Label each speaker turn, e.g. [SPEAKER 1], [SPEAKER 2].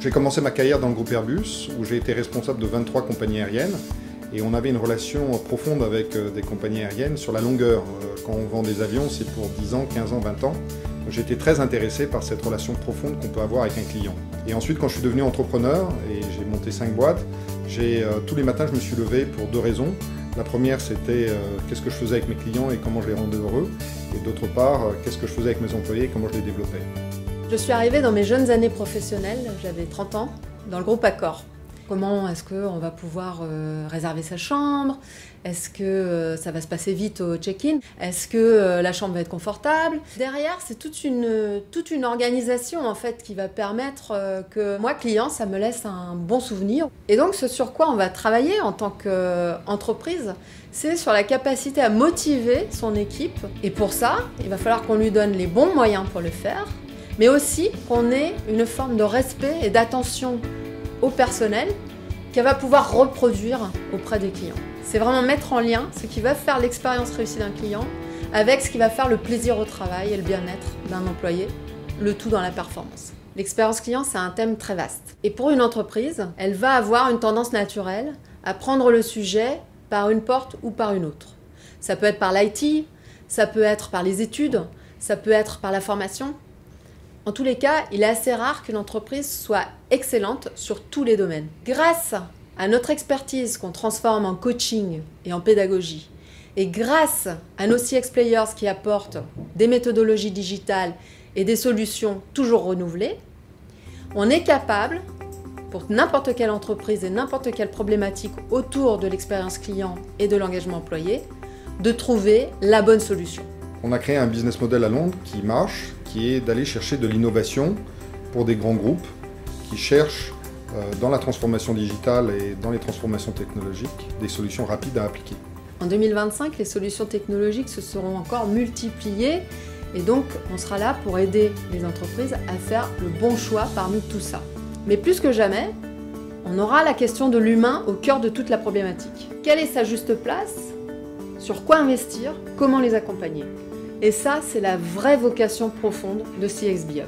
[SPEAKER 1] J'ai commencé ma carrière dans le groupe Airbus, où j'ai été responsable de 23 compagnies aériennes. Et on avait une relation profonde avec des compagnies aériennes sur la longueur. Quand on vend des avions, c'est pour 10 ans, 15 ans, 20 ans. J'étais très intéressé par cette relation profonde qu'on peut avoir avec un client. Et ensuite, quand je suis devenu entrepreneur, et j'ai monté 5 boîtes, tous les matins, je me suis levé pour 2 raisons. La première, c'était qu'est-ce que je faisais avec mes clients et comment je les rendais heureux. Et d'autre part, qu'est-ce que je faisais avec mes employés et comment je les développais.
[SPEAKER 2] Je suis arrivée dans mes jeunes années professionnelles, j'avais 30 ans, dans le groupe Accor. Comment est-ce qu'on va pouvoir réserver sa chambre? Est-ce que ça va se passer vite au check-in? Est-ce que la chambre va être confortable? Derrière, c'est toute une organisation en fait qui va permettre que moi, client, ça me laisse un bon souvenir. Et donc, ce sur quoi on va travailler en tant qu'entreprise, c'est sur la capacité à motiver son équipe. Et pour ça, il va falloir qu'on lui donne les bons moyens pour le faire, mais aussi qu'on ait une forme de respect et d'attention au personnel qu'elle va pouvoir reproduire auprès des clients. C'est vraiment mettre en lien ce qui va faire l'expérience réussie d'un client avec ce qui va faire le plaisir au travail et le bien-être d'un employé, le tout dans la performance. L'expérience client, c'est un thème très vaste. Et pour une entreprise, elle va avoir une tendance naturelle à prendre le sujet par une porte ou par une autre. Ça peut être par l'IT, ça peut être par les études, ça peut être par la formation. En tous les cas, il est assez rare qu'une entreprise soit excellente sur tous les domaines. Grâce à notre expertise qu'on transforme en coaching et en pédagogie, et grâce à nos CX Players qui apportent des méthodologies digitales et des solutions toujours renouvelées, on est capable, pour n'importe quelle entreprise et n'importe quelle problématique autour de l'expérience client et de l'engagement employé, de trouver la bonne solution.
[SPEAKER 1] On a créé un business model à Londres qui marche, qui est d'aller chercher de l'innovation pour des grands groupes qui cherchent dans la transformation digitale et dans les transformations technologiques des solutions rapides à appliquer.
[SPEAKER 2] En 2025, les solutions technologiques se seront encore multipliées et donc on sera là pour aider les entreprises à faire le bon choix parmi tout ça. Mais plus que jamais, on aura la question de l'humain au cœur de toute la problématique. Quelle est sa juste place? Sur quoi investir? Comment les accompagner? Et ça, c'est la vraie vocation profonde de CXBE.